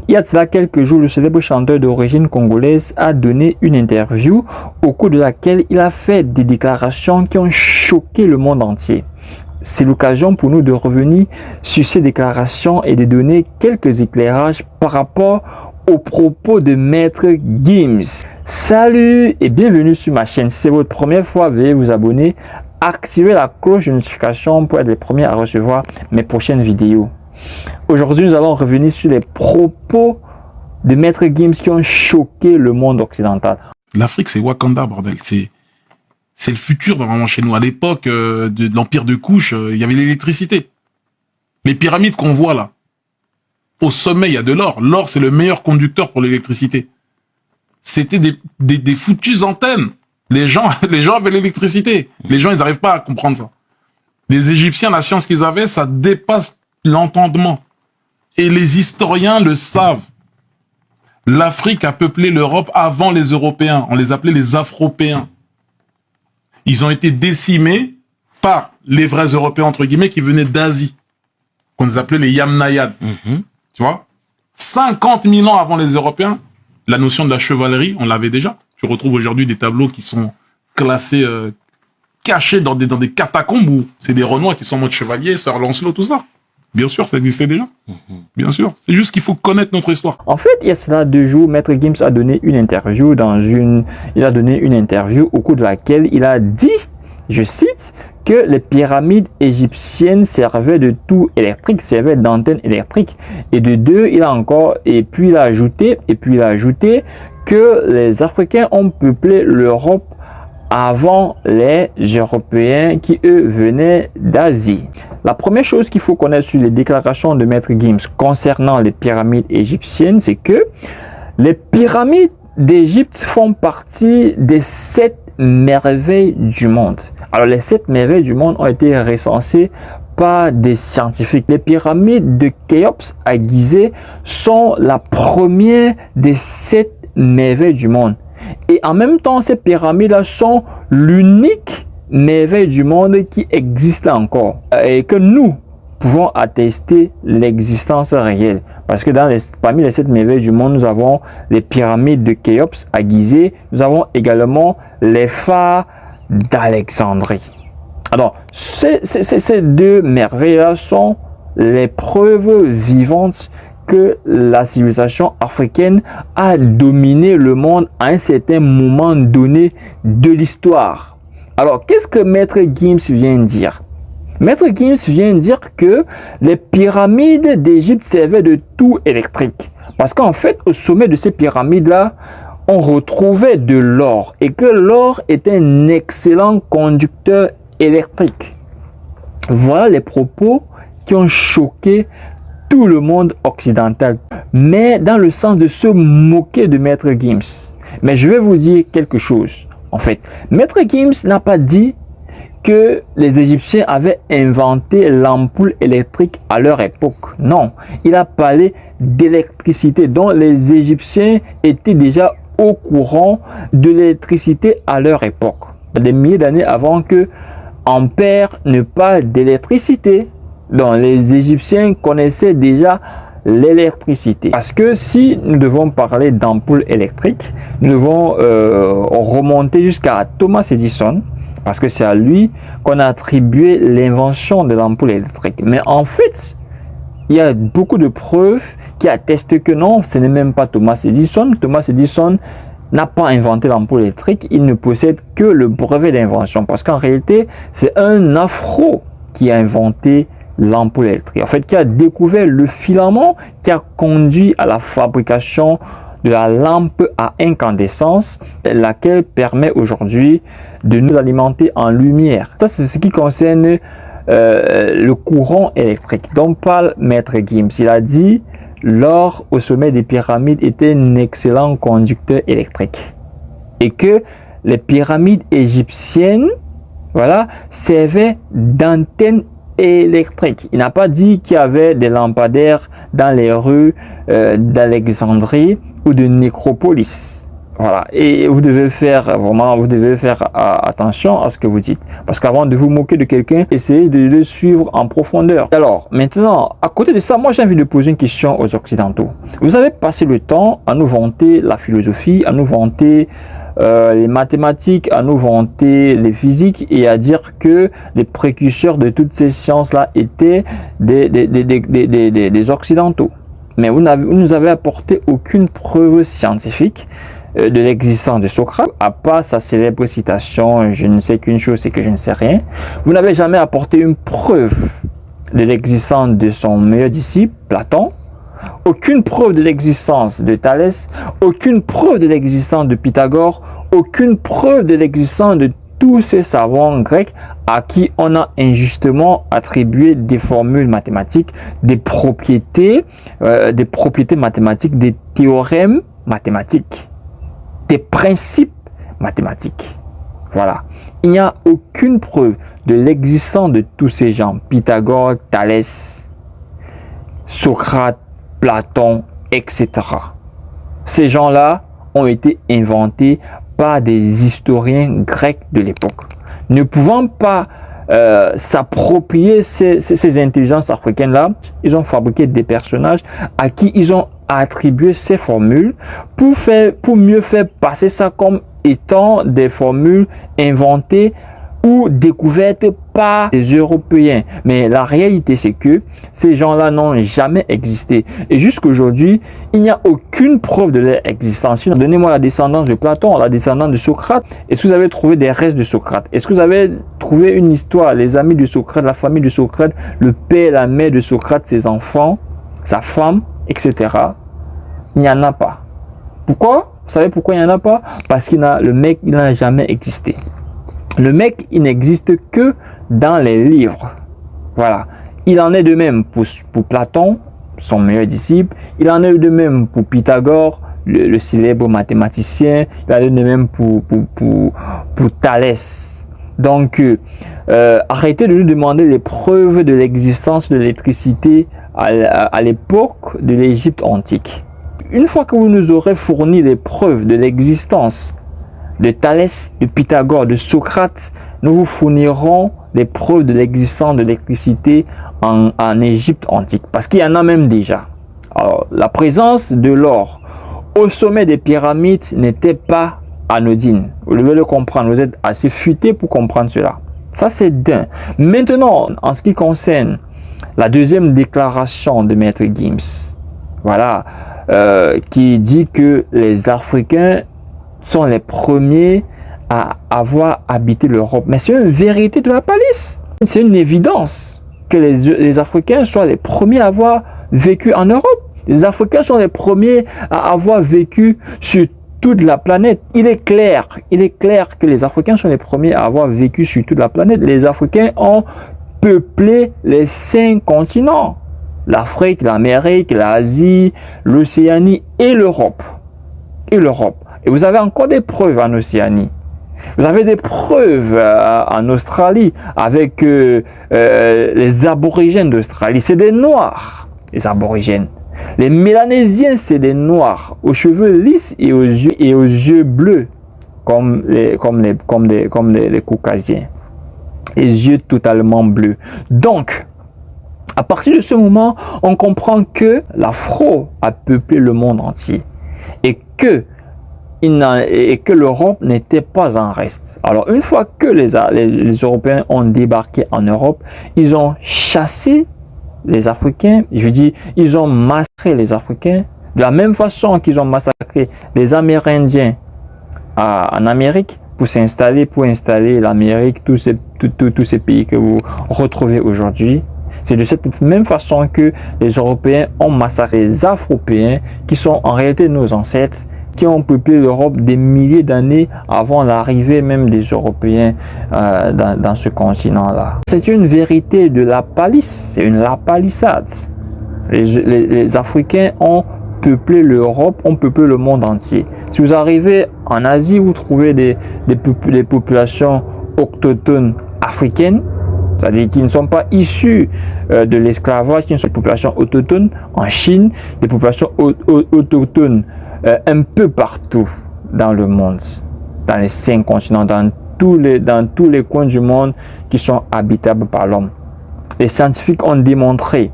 Il y a de cela quelques jours, le célèbre chanteur d'origine congolaise a donné une interview au cours de laquelle il a fait des déclarations qui ont choqué le monde entier. C'est l'occasion pour nous de revenir sur ces déclarations et de donner quelques éclairages par rapport aux propos de Maître Gims. Salut et bienvenue sur ma chaîne. Si c'est votre première fois, veuillez vous abonner, activer la cloche de notification pour être les premiers à recevoir mes prochaines vidéos. Aujourd'hui, nous allons revenir sur les propos de Maître Gims qui ont choqué le monde occidental. L'Afrique, c'est Wakanda, bordel. C'est le futur, normalement, chez nous. À l'époque de l'Empire de Couche, il y avait l'électricité. Les pyramides qu'on voit là, au sommet, il y a de l'or. L'or, c'est le meilleur conducteur pour l'électricité. C'était des foutues antennes. Les gens avaient l'électricité. Les gens, ils n'arrivent pas à comprendre ça. Les Égyptiens, la science qu'ils avaient, ça dépasse l'entendement. Et les historiens le savent. L'Afrique a peuplé l'Europe avant les Européens. On les appelait les Afropéens. Ils ont été décimés par les vrais Européens, entre guillemets, qui venaient d'Asie. Qu'on les appelait les Yamnayades. Tu vois? 50 000 ans avant les Européens, la notion de la chevalerie, on l'avait déjà. Tu retrouves aujourd'hui des tableaux qui sont classés, cachés dans des catacombes où c'est des Renois qui sont en mode chevalier, Sir Lancelot, tout ça. Bien sûr, ça existait déjà. Bien sûr. C'est juste qu'il faut connaître notre histoire. En fait, il y a cela 2 jours, Maître Gims a donné une interview au cours de laquelle il a dit, je cite, que les pyramides égyptiennes servaient de tout électrique, servaient d'antennes électriques. Et de 2, il a ajouté que les Africains ont peuplé l'Europe avant les Européens qui, eux, venaient d'Asie. La première chose qu'il faut connaître sur les déclarations de Maître Gims concernant les pyramides égyptiennes, c'est que les pyramides d'Égypte font partie des 7 merveilles du monde. Alors, les 7 merveilles du monde ont été recensées par des scientifiques. Les pyramides de Khéops à Gizeh sont la première des 7 merveilles du monde. Et en même temps, ces pyramides-là sont l'unique merveille du monde qui existe encore. Et que nous pouvons attester l'existence réelle. Parce que parmi les 7 merveilles du monde, nous avons les pyramides de Khéops à Gizeh. Nous avons également les phares d'Alexandrie. Alors, ces 2 merveilles-là sont les preuves vivantes que la civilisation africaine a dominé le monde à un certain moment donné de l'histoire. Alors, qu'est-ce que Maître Gims vient dire? Maître Gims vient dire que les pyramides d'Égypte servaient de tout électrique. Parce qu'en fait, au sommet de ces pyramides-là, on retrouvait de l'or. Et que l'or est un excellent conducteur électrique. Voilà les propos qui ont choqué tout le monde occidental, mais dans le sens de se moquer de Maître Gims. Mais je vais vous dire quelque chose. En fait, Maître Gims n'a pas dit que les Égyptiens avaient inventé l'ampoule électrique à leur époque. Non, il a parlé d'électricité, dont les Égyptiens étaient déjà au courant de l'électricité à leur époque. Des milliers d'années avant que Ampère ne parle d'électricité. Donc, les Égyptiens connaissaient déjà l'électricité. Parce que si nous devons parler d'ampoule électrique, nous devons remonter jusqu'à Thomas Edison, parce que c'est à lui qu'on a attribué l'invention de l'ampoule électrique. Mais en fait, il y a beaucoup de preuves qui attestent que non, ce n'est même pas Thomas Edison. Thomas Edison n'a pas inventé l'ampoule électrique, il ne possède que le brevet d'invention. Parce qu'en réalité, c'est un Afro qui a inventé l'ampoule électrique, en fait, qui a découvert le filament qui a conduit à la fabrication de la lampe à incandescence, laquelle permet aujourd'hui de nous alimenter en lumière. Ça, c'est ce qui concerne le courant électrique dont parle Maître Gims. Il a dit l'or au sommet des pyramides était un excellent conducteur électrique et que les pyramides égyptiennes, voilà, servaient d'antennes électrique. Il n'a pas dit qu'il y avait des lampadaires dans les rues d'Alexandrie ou de Nécropolis. Voilà, et vous devez faire attention à ce que vous dites. Parce qu'avant de vous moquer de quelqu'un, essayez de le suivre en profondeur. Alors, maintenant, à côté de ça, moi j'ai envie de poser une question aux Occidentaux. Vous avez passé le temps à nous vanter la philosophie, à nous vanter les mathématiques, à nous vanter les physiques et à dire que les précurseurs de toutes ces sciences-là étaient des Occidentaux. Mais vous nous avez apporté aucune preuve scientifique de l'existence de Socrate, à part sa célèbre citation « Je ne sais qu'une chose, c'est que je ne sais rien ». Vous n'avez jamais apporté une preuve de l'existence de son meilleur disciple, Platon, aucune preuve de l'existence de Thalès, aucune preuve de l'existence de Pythagore, aucune preuve de l'existence de tous ces savants grecs à qui on a injustement attribué des formules mathématiques, des propriétés mathématiques, des théorèmes mathématiques, des principes mathématiques. Voilà. Il n'y a aucune preuve de l'existence de tous ces gens, Pythagore, Thalès, Socrate, Platon, etc. Ces gens-là ont été inventés par des historiens grecs de l'époque. Ne pouvant pas s'approprier ces intelligences africaines-là, ils ont fabriqué des personnages à qui ils ont attribué ces formules pour mieux faire passer ça comme étant des formules inventées ou découvertes par les Européens. Mais la réalité, c'est que ces gens-là n'ont jamais existé. Et jusqu'aujourd'hui, il n'y a aucune preuve de leur existence. Donnez-moi la descendance de Platon, la descendance de Socrate. Est-ce que vous avez trouvé des restes de Socrate? Est-ce que vous avez trouvé une histoire, les amis de Socrate, la famille de Socrate, le père, la mère de Socrate, ses enfants, sa femme, etc. Il n'y en a pas. Pourquoi? Vous savez pourquoi il n'y en a pas? Parce que le mec, il n'a jamais existé. Le mec, il n'existe que dans les livres. Voilà. Il en est de même pour Platon, son meilleur disciple. Il en est de même pour Pythagore, le célèbre mathématicien. Il en est de même pour Thalès. Donc, arrêtez de nous demander les preuves de l'existence de l'électricité à l'époque de l'Égypte antique. Une fois que vous nous aurez fourni les preuves de l'existence de Thalès, de Pythagore, de Socrate, nous vous fournirons les preuves de l'existence de l'électricité en Égypte antique. Parce qu'il y en a même déjà. Alors, la présence de l'or au sommet des pyramides n'était pas anodine. Vous devez le comprendre. Vous êtes assez futé pour comprendre cela. Ça, c'est d'un. Maintenant, en ce qui concerne la deuxième déclaration de Maître Gims, voilà, qui dit que les Africains sont les premiers à avoir habité l'Europe. Mais c'est une vérité de la palisse. C'est une évidence que les Africains soient les premiers à avoir vécu en Europe. Les Africains sont les premiers à avoir vécu sur toute la planète. Il est clair que les Africains sont les premiers à avoir vécu sur toute la planète. Les Africains ont peuplé les 5 continents. L'Afrique, l'Amérique, l'Asie, l'Océanie et l'Europe. Et vous avez encore des preuves en Océanie. Vous avez des preuves en Australie avec les aborigènes d'Australie. C'est des noirs, les aborigènes. Les Mélanésiens, c'est des noirs, aux cheveux lisses et aux yeux bleus, comme les Caucasiens. Les yeux totalement bleus. Donc, à partir de ce moment, on comprend que l'Afro a peuplé le monde entier. Et que l'Europe n'était pas en reste. Alors, une fois que les Européens ont débarqué en Europe, ils ont chassé les Africains, je dis, ils ont massacré les Africains, de la même façon qu'ils ont massacré les Amérindiens en Amérique pour installer l'Amérique, tous ces pays que vous retrouvez aujourd'hui. C'est de cette même façon que les Européens ont massacré les Afropéens, qui sont en réalité nos ancêtres, qui ont peuplé l'Europe des milliers d'années avant l'arrivée même des Européens dans ce continent-là. C'est une vérité de la palisse, c'est une lapalissade. Les Africains ont peuplé l'Europe, ont peuplé le monde entier. Si vous arrivez en Asie, vous trouvez des populations autochtones africaines, c'est-à-dire qui ne sont pas issus de l'esclavage, qui sont des populations autochtones en Chine, des populations autochtones un peu partout dans le monde, dans les 5 continents, dans tous les coins du monde qui sont habitables par l'homme. Les scientifiques ont démontré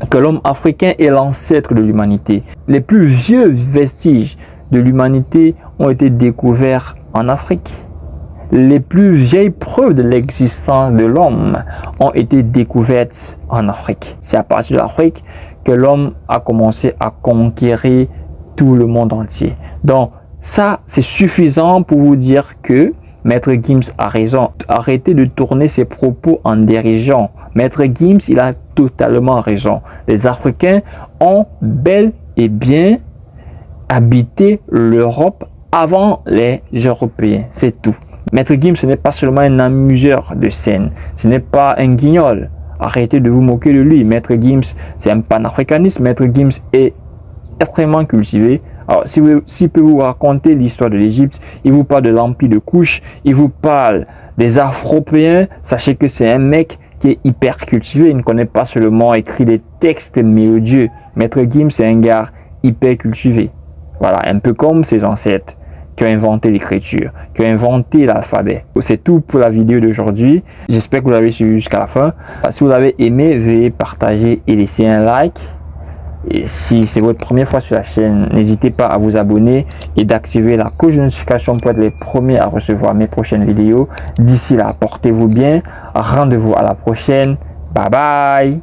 que l'homme africain est l'ancêtre de l'humanité. Les plus vieux vestiges de l'humanité ont été découverts en Afrique. Les plus vieilles preuves de l'existence de l'homme ont été découvertes en Afrique. C'est à partir de l'Afrique que l'homme a commencé à conquérir tout le monde entier. Donc ça, c'est suffisant pour vous dire que Maître Gims a raison. Arrêtez de tourner ses propos en dérision. Maître Gims, il a totalement raison. Les Africains ont bel et bien habité l'Europe avant les Européens. C'est tout. Maître Gims, ce n'est pas seulement un amuseur de scène. Ce n'est pas un guignol. Arrêtez de vous moquer de lui. Maître Gims, c'est un panafricaniste. Maître Gims est extrêmement cultivé. Alors, s'il peut vous raconter l'histoire de l'Égypte, il vous parle de l'Empire de Couche, il vous parle des Afropéens, sachez que c'est un mec qui est hyper cultivé. Il ne connaît pas seulement écrire des textes mélodieux. Maître Gims, c'est un gars hyper cultivé. Voilà, un peu comme ses ancêtres qui ont inventé l'écriture, qui ont inventé l'alphabet. C'est tout pour la vidéo d'aujourd'hui. J'espère que vous l'avez suivi jusqu'à la fin. Si vous l'avez aimé, veuillez partager et laisser un like. Et si c'est votre première fois sur la chaîne, n'hésitez pas à vous abonner et d'activer la cloche de notification pour être les premiers à recevoir mes prochaines vidéos. D'ici là, portez-vous bien. Rendez-vous à la prochaine. Bye bye.